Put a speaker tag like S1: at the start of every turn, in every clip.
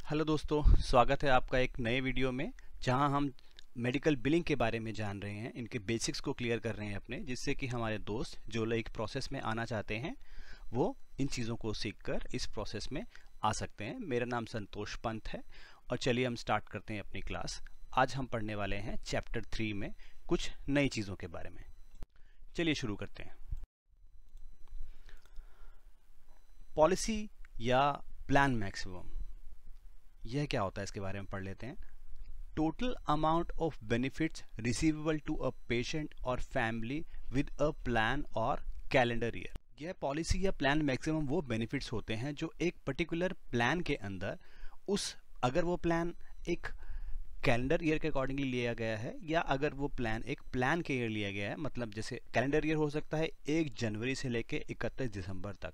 S1: Hello दोस्तों, स्वागत है आपका एक नए वीडियो में जहां हम मेडिकल बिलिंग के बारे में जान रहे हैं। इनके बेसिक्स को क्लियर कर रहे हैं अपने, जिससे कि हमारे दोस्त जो लोग एक प्रोसेस में आना चाहते हैं वो इन चीज़ों को सीखकर इस प्रोसेस में आ सकते हैं। मेरा नाम संतोष पंत है और चलिए हम स्टार्ट करते हैं अपनी क्लास। आज हम पढ़ने वाले हैं चैप्टर 3 में कुछ नई चीज़ों के बारे में। चलिए शुरू करते हैं। पॉलिसी या प्लान मैक्सिमम, यह क्या होता है इसके बारे में पढ़ लेते हैं। Total amount of benefits receivable to a patient और फैमिली विद अ प्लान और कैलेंडर ईयर। यह पॉलिसी या प्लान मैक्सिमम वो बेनिफिट्स होते हैं जो एक पर्टिकुलर प्लान के अंदर अगर वो प्लान एक कैलेंडर ईयर के अकॉर्डिंगली लिया गया है या अगर वो प्लान एक प्लान के ईयर लिया गया है, मतलब जैसे कैलेंडर ईयर हो सकता है 1 जनवरी से लेके 31 दिसंबर तक,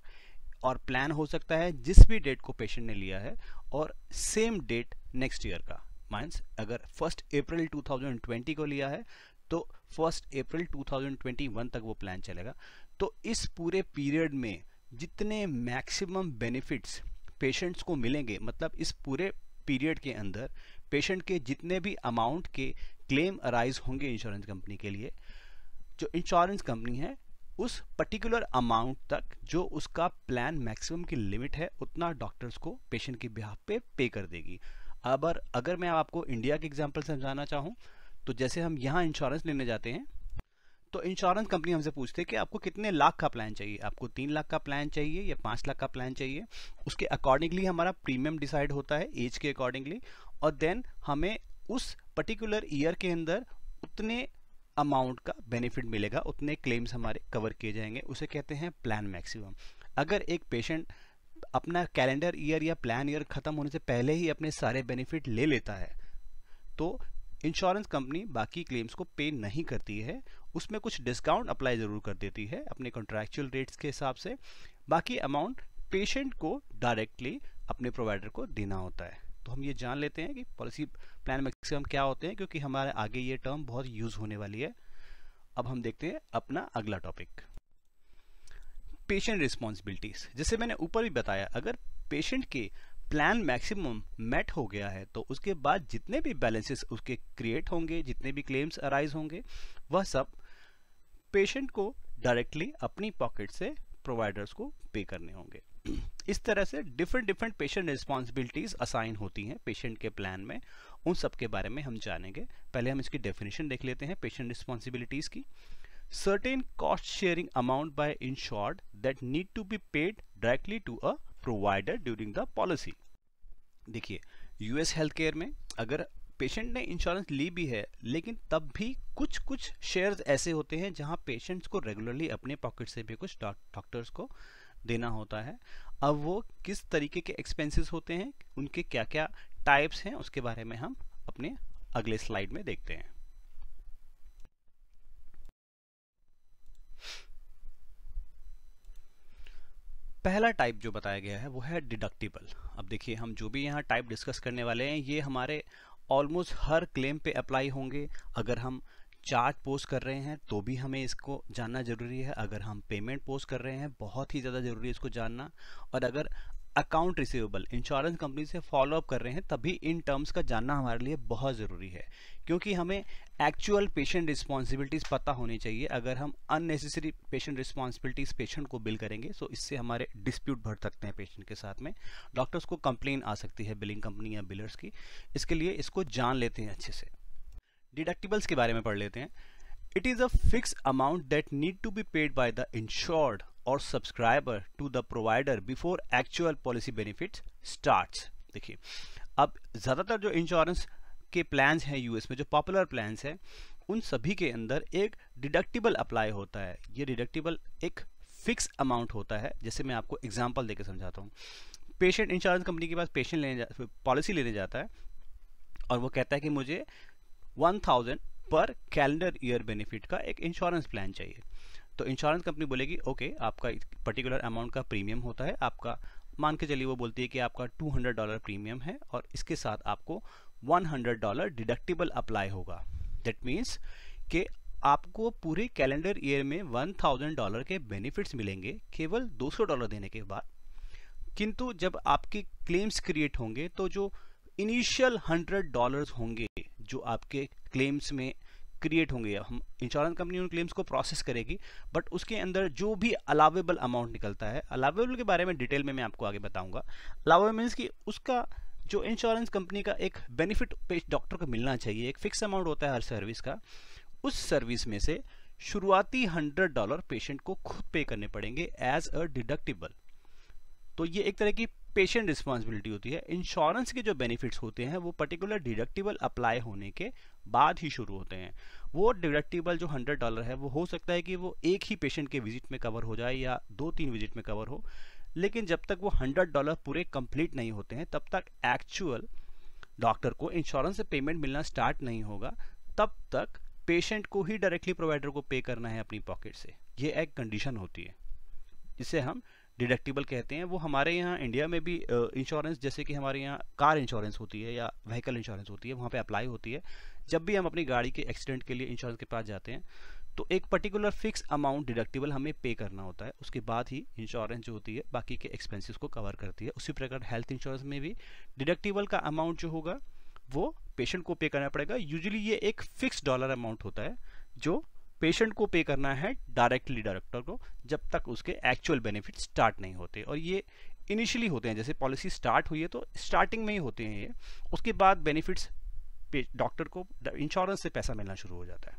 S1: और प्लान हो सकता है जिस भी डेट को पेशेंट ने लिया है और सेम डेट नेक्स्ट ईयर का। मींस अगर 1 अप्रैल 2020 को लिया है तो 1 अप्रैल 2021 तक वो प्लान चलेगा। तो इस पूरे पीरियड में जितने मैक्सिमम बेनिफिट्स पेशेंट्स को मिलेंगे, मतलब इस पूरे पीरियड के अंदर पेशेंट के जितने भी अमाउंट के क्लेम अराइज होंगे इंश्योरेंस कंपनी के लिए, जो इंश्योरेंस कंपनी है उस पर्टिकुलर अमाउंट तक जो उसका प्लान मैक्सिमम की लिमिट है उतना डॉक्टर्स को पेशेंट के बिहाफ पे कर देगी। अगर मैं आपको इंडिया के एग्जांपल समझाना चाहूँ तो जैसे हम यहाँ इंश्योरेंस लेने जाते हैं तो इंश्योरेंस कंपनी हमसे पूछते हैं कि आपको कितने लाख का प्लान चाहिए, आपको 3 लाख का प्लान चाहिए या 5 लाख का प्लान चाहिए। उसके अकॉर्डिंगली हमारा प्रीमियम डिसाइड होता है एज के अकॉर्डिंगली, और देन हमें उस पर्टिकुलर ईयर के अंदर उतने अमाउंट का बेनिफिट मिलेगा, उतने क्लेम्स हमारे कवर किए जाएंगे। उसे कहते हैं प्लान मैक्सिमम। अगर एक पेशेंट अपना कैलेंडर ईयर या प्लान ईयर खत्म होने से पहले ही अपने सारे बेनिफिट ले लेता है तो इंश्योरेंस कंपनी बाकी क्लेम्स को पे नहीं करती है, उसमें कुछ डिस्काउंट अप्लाई जरूर कर देती है अपने कॉन्ट्रैक्चुअल रेट्स के हिसाब से। बाकी अमाउंट पेशेंट को डायरेक्टली अपने प्रोवाइडर को देना होता है। तो हम ये जान लेते हैं कि पॉलिसी प्लान मैक्सिमम क्या होते हैं, क्योंकि हमारे आगे ये टर्म बहुत यूज होने वाली है। अब हम देखते हैं अपना अगला टॉपिक, पेशेंट रिस्पॉन्सिबिलिटीज। जैसे मैंने ऊपर भी बताया, अगर पेशेंट के प्लान मैक्सिमम मेट हो गया है तो उसके बाद जितने भी बैलेंसेस उसके क्रिएट होंगे, जितने भी क्लेम्स अराइज होंगे, वह सब पेशेंट को डायरेक्टली अपनी पॉकेट से प्रोवाइडर्स को पे करने होंगे। इस तरह से डिफरेंट पेशेंट रिस्पॉन्सिबिलिटीज असाइन होती हैं पेशेंट के प्लान में। उन सब के बारे में हम जानेंगे। पहले हम इसकी डेफिनेशन देख लेते हैं पेशेंट रिस्पॉन्सिबिलिटीज की। Certain cost sharing amount by insured that need to be paid directly to a provider during the policy. देखिए, यूएस हेल्थ केयर में अगर पेशेंट ने इंश्योरेंस ली भी है लेकिन तब भी कुछ शेयर्स ऐसे होते हैं जहां पेशेंट्स को रेगुलरली अपने पॉकेट से भी कुछ डॉक्टर्स को देना होता है। अब वो किस तरीके के एक्सपेंसेस होते हैं, उनके क्या क्या टाइप्स हैं, उसके बारे में हम अपने अगले स्लाइड में देखते हैं। पहला टाइप जो बताया गया है वो है डिडक्टिबल। अब देखिए, हम जो भी यहाँ टाइप डिस्कस करने वाले हैं ये हमारे ऑलमोस्ट हर क्लेम पे अप्लाई होंगे। अगर हम चार्ज पोस्ट कर रहे हैं तो भी हमें इसको जानना जरूरी है, अगर हम पेमेंट पोस्ट कर रहे हैं बहुत ही ज़्यादा ज़रूरी है इसको जानना, और अगर अकाउंट रिसीवेबल इंश्योरेंस कंपनी से फॉलो अप कर रहे हैं तभी इन टर्म्स का जानना हमारे लिए बहुत ज़रूरी है, क्योंकि हमें एक्चुअल पेशेंट रिस्पॉन्सिबिलिटीज़ पता होनी चाहिए। अगर हम अननेसेसरी पेशेंट रिस्पॉन्सिबिलिटीज़ पेशेंट को बिल करेंगे तो इससे हमारे डिस्प्यूट बढ़ सकते हैं पेशेंट के साथ में, डॉक्टर्स को कंप्लेन आ सकती है बिलिंग कंपनी या बिलर्स की। इसके लिए इसको जान लेते हैं अच्छे से। डिडक्टिबल्स के बारे में पढ़ लेते हैं। It is a fix amount that need to be paid by the insured और subscriber to the provider before actual policy benefits starts. देखिए, अब ज़्यादातर जो इंश्योरेंस के प्लान्स हैं यूएस में, जो पॉपुलर प्लान्स हैं, उन सभी के अंदर एक डिडक्टिबल अप्लाई होता है। ये डिडक्टिबल एक फिक्स अमाउंट होता है। जैसे मैं आपको एग्जांपल देकर समझाता हूँ। पेशेंट इंश्योरेंस कंपनी के पास पॉलिसी लेने जाता है और वो कहता है कि मुझे 1000 पर कैलेंडर ईयर बेनिफिट का एक इंश्योरेंस प्लान चाहिए। तो इंश्योरेंस कंपनी बोलेगी ओके, आपका पर्टिकुलर अमाउंट का प्रीमियम होता है, आपका मान के चलिए वो बोलती है कि आपका $200 प्रीमियम है और इसके साथ आपको $100 डिडक्टिबल अप्लाई होगा। दैट मीन्स कि आपको पूरे कैलेंडर ईयर में $1000 के बेनिफिट्स मिलेंगे केवल $200 देने के बाद। किंतु जब आपके क्लेम्स क्रिएट होंगे तो जो इनिशियल $100 होंगे जो आपके क्लेम्स में क्रिएट होंगे, हम इंश्योरेंस कंपनी उन क्लेम्स को प्रोसेस करेगी, बट उसके अंदर जो भी अलावेबल अमाउंट निकलता है, अलावेबल के बारे में डिटेल में मैं आपको आगे बताऊंगा। अलावेबल मीन्स कि उसका जो इंश्योरेंस कंपनी का एक बेनिफिट डॉक्टर को मिलना चाहिए, एक फिक्स अमाउंट होता है हर सर्विस का, उस सर्विस में से शुरुआती $100 पेशेंट को खुद पे करने पड़ेंगे एज अ डिडक्टिबल। तो ये एक तरह की पेशेंट रिस्पॉन्सिबिलिटी होती है। इंश्योरेंस के जो बेनिफिट्स होते हैं वो पर्टिकुलर डिडक्टिबल अप्लाई होने के बाद ही शुरू होते हैं। वो डिडक्टिबल जो $100 है वो हो सकता है कि वो एक ही पेशेंट के विजिट में कवर हो जाए या 2-3 विजिट में कवर हो, लेकिन जब तक वो $100 पूरे कंप्लीट नहीं होते हैं तब तक एक्चुअल डॉक्टर को इंश्योरेंस से पेमेंट मिलना स्टार्ट नहीं होगा, तब तक पेशेंट को ही डायरेक्टली प्रोवाइडर को पे करना है अपनी पॉकेट से। ये एक कंडीशन होती है जिसे हम डिडक्टिबल कहते हैं। वो हमारे यहाँ इंडिया में भी इंश्योरेंस, जैसे कि हमारे यहाँ कार इंश्योरेंस होती है या व्हीकल इंश्योरेंस होती है, वहाँ पे अप्लाई होती है। जब भी हम अपनी गाड़ी के एक्सीडेंट के लिए इंश्योरेंस के पास जाते हैं तो एक पर्टिकुलर फिक्स अमाउंट डिडक्टिबल हमें पे करना होता है, उसके बाद ही इंश्योरेंस जो होती है बाकी के एक्सपेंसेस को कवर करती है। उसी प्रकार हेल्थ इंश्योरेंस में भी डिडक्टिबल का अमाउंट जो होगा वो पेशेंट को पे करना पड़ेगा। यूजुअली ये एक फिक्स डॉलर अमाउंट होता है जो पेशेंट को पे करना है डायरेक्टली डॉक्टर को, जब तक उसके एक्चुअल बेनिफिट स्टार्ट नहीं होते। और ये इनिशियली होते हैं, जैसे पॉलिसी स्टार्ट हुई है तो स्टार्टिंग में ही होते हैं ये, उसके बाद बेनिफिट्स डॉक्टर को इंश्योरेंस से पैसा मिलना शुरू हो जाता है।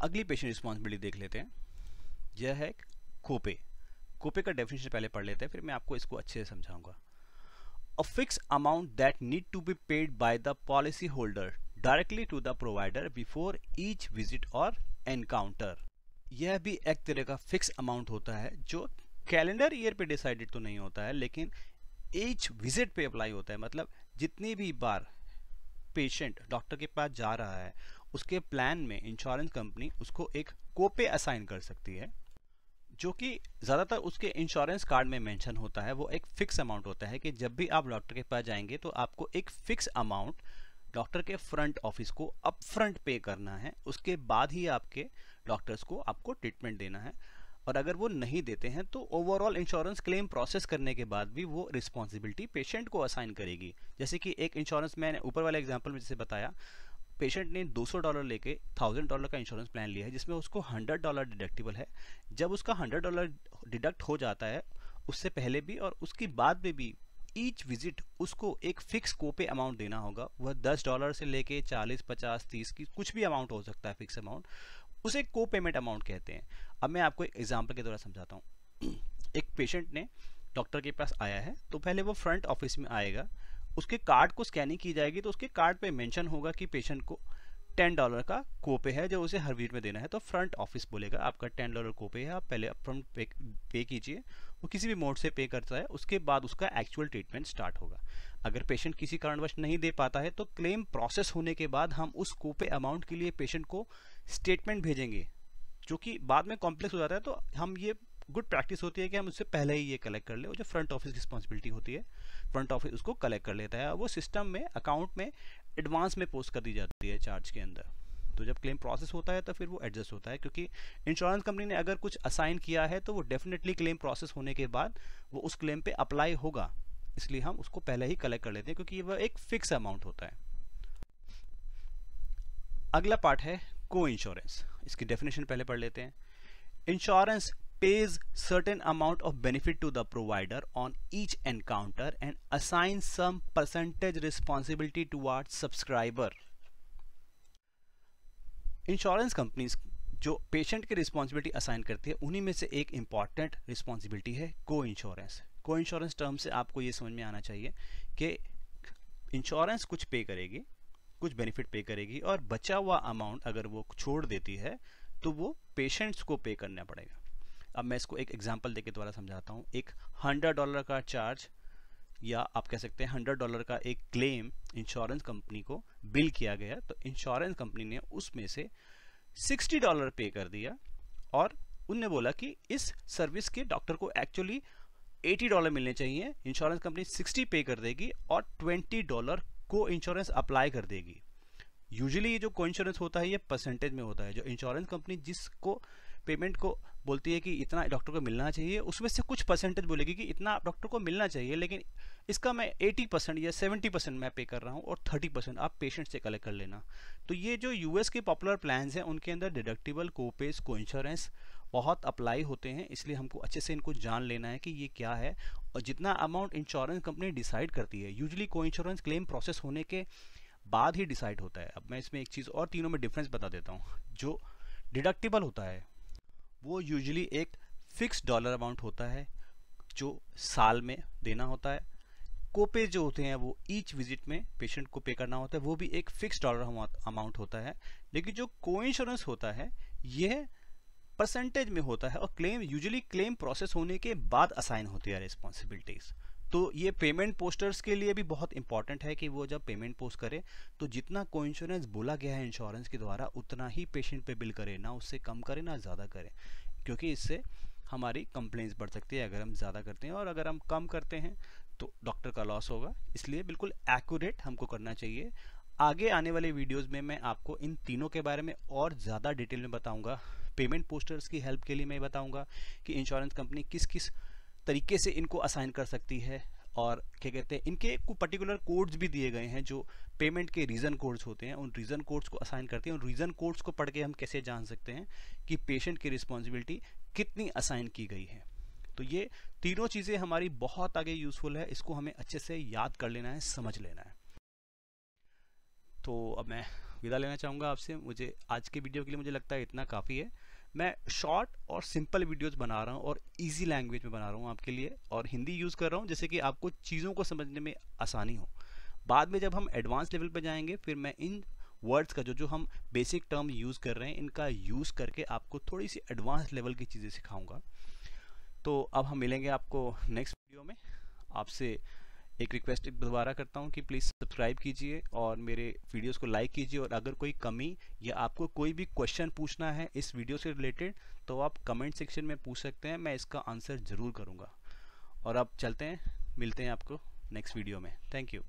S1: अगली पेशेंट रिस्पॉन्सिबिलिटी देख लेते हैं, यह है कोपे। कोपे का डेफिनेशन पहले पढ़ लेते हैं, फिर मैं आपको इसको अच्छे से समझाऊंगा। A fixed amount that need to be paid by the policy holder directly to the provider before each visit or encounter। यह भी एक तरह का फिक्स अमाउंट होता है जो कैलेंडर ईयर पे डिसाइडेड तो नहीं होता है, लेकिन ईच विजिट पे अप्लाई होता है। मतलब जितनी भी बार पेशेंट डॉक्टर के पास जा रहा है उसके प्लान में इंश्योरेंस कंपनी उसको एक कोपे असाइन कर सकती है, जो कि ज़्यादातर उसके इंश्योरेंस कार्ड में मेंशन होता है। वो एक फिक्स अमाउंट होता है कि जब भी आप डॉक्टर के पास जाएंगे तो आपको एक फिक्स अमाउंट डॉक्टर के फ्रंट ऑफिस को अप फ्रंट पे करना है, उसके बाद ही आपके डॉक्टर्स को आपको ट्रीटमेंट देना है। और अगर वो नहीं देते हैं तो ओवरऑल इंश्योरेंस क्लेम प्रोसेस करने के बाद भी वो रिस्पॉन्सिबिलिटी पेशेंट को असाइन करेगी। जैसे कि एक इंश्योरेंस, मैंने ऊपर वाले एग्जाम्पल में जैसे बताया, पेशेंट ने $200 लेके $1000 का इंश्योरेंस प्लान लिया है जिसमें उसको $100 डिडक्टिबल है। जब उसका $100 डिडक्ट हो जाता है, उससे पहले भी और उसके बाद में भी ईच विजिट उसको एक फिक्स कोपे अमाउंट देना होगा। वह $10 से लेके 40, 50, 30 की कुछ भी अमाउंट हो सकता है फिक्स अमाउंट, उसे को पेमेंट अमाउंट कहते हैं। अब मैं आपको एक एग्जाम्पल के द्वारा समझाता हूँ। एक पेशेंट ने डॉक्टर के पास आया है तो पहले वो फ्रंट ऑफिस में आएगा, उसके कार्ड को स्कैनिंग की जाएगी तो उसके कार्ड पे मेंशन होगा कि पेशेंट को $10 का कोपे है जो उसे हर विजिट में देना है। तो फ्रंट ऑफिस बोलेगा आपका $10 कोपे है, आप पहले अपफ्रंट पे कीजिए। वो किसी भी मोड से पे करता है, उसके बाद उसका एक्चुअल ट्रीटमेंट स्टार्ट होगा। अगर पेशेंट किसी कारणवश नहीं दे पाता है तो क्लेम प्रोसेस होने के बाद हम उस कोपे अमाउंट के लिए पेशेंट को स्टेटमेंट भेजेंगे, जो कि बाद में कॉम्प्लेक्स हो जाता है। तो हम ये गुड प्रैक्टिस होती है कि हम उससे पहले ही ये कलेक्ट कर ले। वो जो फ्रंट ऑफिस की रिस्पॉन्सिबिलिटी होती है, फ्रंट ऑफिस उसको कलेक्ट कर लेता है, वो सिस्टम में अकाउंट में एडवांस में पोस्ट कर दी जाती है चार्ज के अंदर। तो जब क्लेम प्रोसेस होता है तो फिर वो एडजस्ट होता है, क्योंकि इंश्योरेंस कंपनी ने अगर कुछ असाइन किया है तो वो डेफिनेटली क्लेम प्रोसेस होने के बाद वो उस क्लेम पे अप्लाई होगा, इसलिए हम उसको पहले ही कलेक्ट कर लेते हैं क्योंकि वह एक फिक्स अमाउंट होता है। अगला पार्ट है को इंश्योरेंस। इसकी डेफिनेशन पहले पढ़ लेते हैं। Insurance pays certain amount of benefit to the provider on each encounter and assigns some percentage responsibility towards subscriber। Insurance companies जो पेशेंट की रिस्पॉन्सिबिलिटी असाइन करती है उन्हीं में से एक इंपॉर्टेंट रिस्पॉन्सिबिलिटी है को इंश्योरेंस। को इंश्योरेंस टर्म से आपको ये समझ में आना चाहिए कि इंश्योरेंस कुछ पे करेगी, कुछ बेनिफिट पे करेगी, और बचा हुआ अमाउंट अगर वो छोड़ देती है तो वो पेशेंट्स को पे करना पड़ेगा। अब मैं इसको एक एग्जांपल देके द्वारा समझाता हूँ। एक $100 का चार्ज या आप कह सकते हैं $100 का एक क्लेम इंश्योरेंस कंपनी को बिल किया गया, तो इंश्योरेंस कंपनी ने उसमें से $60 पे कर दिया और उनने बोला कि इस सर्विस के डॉक्टर को एक्चुअली $80 मिलने चाहिए। इंश्योरेंस कंपनी 60 पे कर देगी और $20 को इंश्योरेंस अप्लाई कर देगी। यूजुअली ये जो को इंश्योरेंस होता है ये परसेंटेज में होता है। जो इंश्योरेंस कंपनी जिसको पेमेंट को बोलती है कि इतना डॉक्टर को मिलना चाहिए, उसमें से कुछ परसेंटेज बोलेगी कि इतना डॉक्टर को मिलना चाहिए, लेकिन इसका मैं 80% या 70% मैं पे कर रहा हूँ और 30% आप पेशेंट से कलेक्ट कर लेना। तो ये जो यूएस के पॉपुलर प्लान्स हैं उनके अंदर डिडक्टिबल, कोपेस, को इंश्योरेंस बहुत अप्लाई होते हैं, इसलिए हमको अच्छे से इनको जान लेना है कि ये क्या है। और जितना अमाउंट इंश्योरेंस कंपनी डिसाइड करती है, यूजुअली को इंश्योरेंस क्लेम प्रोसेस होने के बाद ही डिसाइड होता है। अब मैं इसमें एक चीज़ और तीनों में डिफरेंस बता देता हूँ। जो डिडक्टिबल होता है वो यूजुअली एक फिक्स डॉलर अमाउंट होता है जो साल में देना होता है। कोपे जो होते हैं वो ईच विजिट में पेशेंट को पे करना होता है, वो भी एक फिक्स डॉलर अमाउंट होता है। लेकिन जो को इंश्योरेंस होता है यह परसेंटेज में होता है और क्लेम यूजुअली क्लेम प्रोसेस होने के बाद असाइन होती है रिस्पॉन्सिबिलिटीज। तो ये पेमेंट पोस्टर्स के लिए भी बहुत इंपॉर्टेंट है कि वो जब पेमेंट पोस्ट करे तो जितना को इंश्योरेंस बोला गया है इंश्योरेंस के द्वारा उतना ही पेशेंट पे बिल करे, ना उससे कम करे ना ज़्यादा करे, क्योंकि इससे हमारी कंप्लेंट्स बढ़ सकती है अगर हम ज़्यादा करते हैं, और अगर हम कम करते हैं तो डॉक्टर का लॉस होगा। इसलिए बिल्कुल एक्यूरेट हमको करना चाहिए। आगे आने वाले वीडियोस में मैं आपको इन तीनों के बारे में और ज़्यादा डिटेल में बताऊंगा। पेमेंट पोस्टर्स की हेल्प के लिए मैं बताऊंगा कि इंश्योरेंस कंपनी किस किस तरीके से इनको असाइन कर सकती है, और क्या कहते हैं इनके कुछ पर्टिकुलर कोड्स भी दिए गए हैं जो पेमेंट के रीज़न कोड्स होते हैं, उन रीज़न कोड्स को असाइन करते हैं। उन रीज़न कोड्स को पढ़ के हम कैसे जान सकते हैं कि पेशेंट की रिस्पॉन्सिबिलिटी कितनी असाइन की गई है। तो ये तीनों चीज़ें हमारी बहुत आगे यूज़फुल है, इसको हमें अच्छे से याद कर लेना है, समझ लेना है। तो अब मैं विदा लेना चाहूँगा आपसे। मुझे आज के वीडियो के लिए मुझे लगता है इतना काफ़ी है। मैं शॉर्ट और सिंपल वीडियोस बना रहा हूँ और इजी लैंग्वेज में बना रहा हूँ आपके लिए, और हिंदी यूज़ कर रहा हूँ जैसे कि आपको चीज़ों को समझने में आसानी हो। बाद में जब हम एडवांस लेवल पर जाएंगे फिर मैं इन वर्ड्स का जो हम बेसिक टर्म यूज़ कर रहे हैं इनका यूज़ करके आपको थोड़ी सी एडवांस लेवल की चीज़ें सिखाऊंगा। तो अब हम मिलेंगे आपको नेक्स्ट वीडियो में। आपसे एक रिक्वेस्ट दोबारा करता हूँ कि प्लीज़ सब्सक्राइब कीजिए और मेरे वीडियोस को लाइक कीजिए, और अगर कोई कमी या आपको कोई भी क्वेश्चन पूछना है इस वीडियो से रिलेटेड तो आप कमेंट सेक्शन में पूछ सकते हैं, मैं इसका आंसर ज़रूर करूँगा। और अब चलते हैं, मिलते हैं आपको नेक्स्ट वीडियो में। Thank you.